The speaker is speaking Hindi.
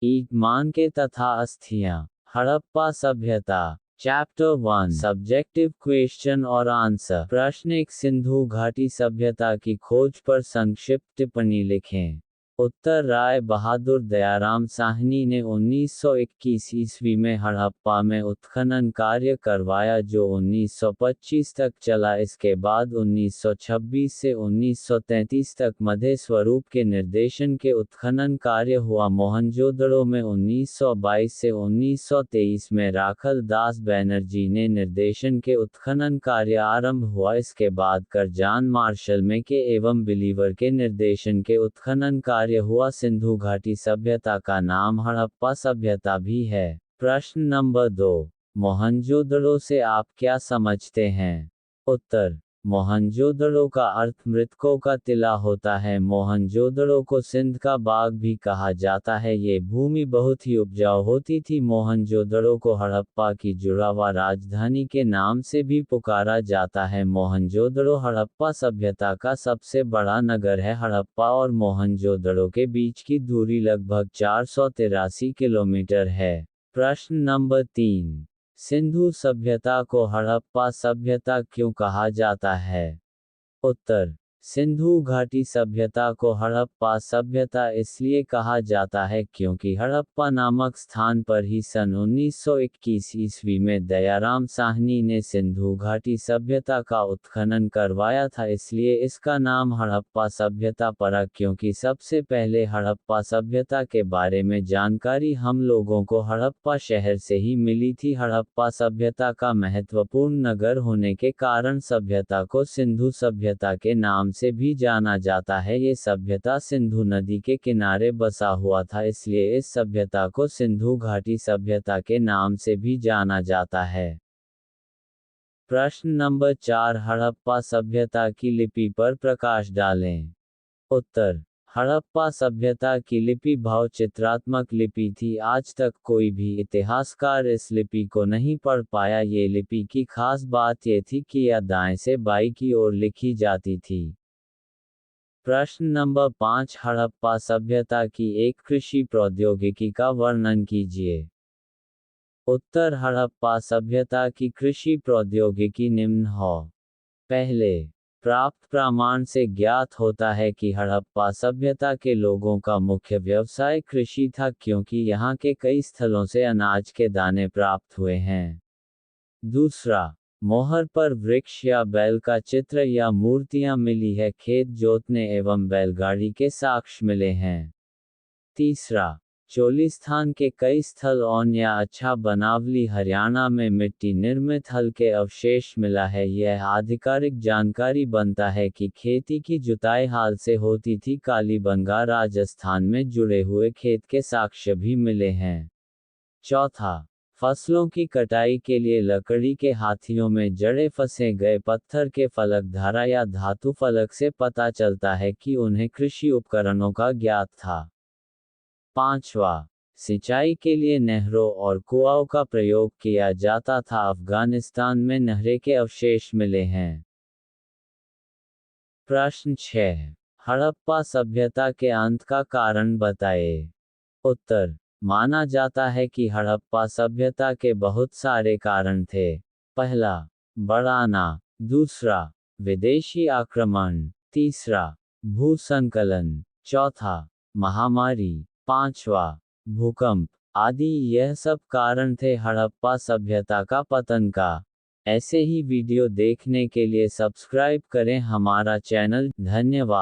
ईंट मानके तथा अस्थियां। हड़प्पा सभ्यता। चैप्टर 1 सब्जेक्टिव क्वेश्चन और आंसर। प्रश्न 1 सिंधु घाटी सभ्यता की खोज पर संक्षिप्त टिप्पणी लिखें। उत्तर राय बहादुर दयाराम साहनी ने 1921 ईस्वी में हड़प्पा में उत्खनन कार्य करवाया जो 1925 तक चला। इसके बाद 1926 से 1933 तक मध्य स्वरूप के निर्देशन के उत्खनन कार्य हुआ। मोहनजोदड़ो में 1922 से 1923 में राखल दास बैनर्जी ने निर्देशन के उत्खनन कार्य आरंभ हुआ। इसके बाद करजान मार्शल में के एवं बिलीवर के निर्देशन के उत्खनन कार्य हुआ। सिंधु घाटी सभ्यता का नाम हड़प्पा सभ्यता भी है। प्रश्न नंबर 2 मोहनजोदड़ो से आप क्या समझते हैं? उत्तर मोहनजोदड़ो का अर्थ मृतकों का टिला होता है। मोहनजोदड़ो को सिंध का बाग भी कहा जाता है। ये भूमि बहुत ही उपजाऊ होती थी। मोहनजोदड़ो को हड़प्पा की जुड़ावा राजधानी के नाम से भी पुकारा जाता है। मोहनजोदड़ो हड़प्पा सभ्यता का सबसे बड़ा नगर है। हड़प्पा और मोहनजोदड़ो के बीच की दूरी लगभग 483 किलोमीटर है। प्रश्न नंबर 3 सिंधु सभ्यता को हड़प्पा सभ्यता क्यों कहा जाता है? उत्तर सिंधु घाटी सभ्यता को हड़प्पा सभ्यता इसलिए कहा जाता है क्योंकि हड़प्पा नामक स्थान पर ही सन 1921 ईस्वी में दयाराम साहनी ने सिंधु घाटी सभ्यता का उत्खनन करवाया था। इसलिए इसका नाम हड़प्पा सभ्यता पड़ा। क्योंकि सबसे पहले हड़प्पा सभ्यता के बारे में जानकारी हम लोगों को हड़प्पा शहर से ही मिली थी। हड़प्पा सभ्यता का महत्वपूर्ण नगर होने के कारण सभ्यता को सिंधु सभ्यता के नाम से भी जाना जाता है। ये सभ्यता सिंधु नदी के किनारे बसा हुआ था, इसलिए इस सभ्यता को सिंधु घाटी सभ्यता के नाम से भी जाना जाता है। प्रश्न नंबर 4 हड़प्पा सभ्यता की लिपि पर प्रकाश डालें। उत्तर हड़प्पा सभ्यता की लिपि भावचित्रात्मक लिपि थी। आज तक कोई भी इतिहासकार इस लिपि को नहीं पढ़ पाया। ये लिपि की खास बात ये थी कि यह दाएं से बाईं की ओर लिखी जाती थी। प्रश्न नंबर 5 हड़प्पा सभ्यता की एक कृषि प्रौद्योगिकी का वर्णन कीजिए। उत्तर हड़प्पा सभ्यता की कृषि प्रौद्योगिकी निम्न हो। पहले प्राप्त प्रमाण से ज्ञात होता है कि हड़प्पा सभ्यता के लोगों का मुख्य व्यवसाय कृषि था क्योंकि यहाँ के कई स्थलों से अनाज के दाने प्राप्त हुए हैं। दूसरा मोहर पर वृक्ष या बैल का चित्र या मूर्तियां मिली है। खेत जोतने एवं बैलगाड़ी के साक्ष्य मिले हैं। तीसरा चोलिस्थान के कई स्थल औन या अच्छा बनावली हरियाणा में मिट्टी निर्मित हल के अवशेष मिला है। यह आधिकारिक जानकारी बनता है कि खेती की जुताई हाल से होती थी। कालीबंगा राजस्थान में जुड़े हुए खेत के साक्ष्य भी मिले हैं। चौथा फसलों की कटाई के लिए लकड़ी के हाथियों में जड़े फंसे गए पत्थर के फलक धारा या धातु फलक से पता चलता है कि उन्हें कृषि उपकरणों का ज्ञात था। पांचवा सिंचाई के लिए नहरों और कुआओं का प्रयोग किया जाता था। अफगानिस्तान में नहरें के अवशेष मिले हैं। प्रश्न 6 हड़प्पा सभ्यता के अंत का कारण बताएं। उत्तर माना जाता है कि हड़प्पा सभ्यता के बहुत सारे कारण थे। पहला बढ़ाना, दूसरा विदेशी आक्रमण, तीसरा भूसंकलन, चौथा महामारी, पांचवा भूकंप आदि। यह सब कारण थे हड़प्पा सभ्यता का पतन का। ऐसे ही वीडियो देखने के लिए सब्सक्राइब करें हमारा चैनल। धन्यवाद।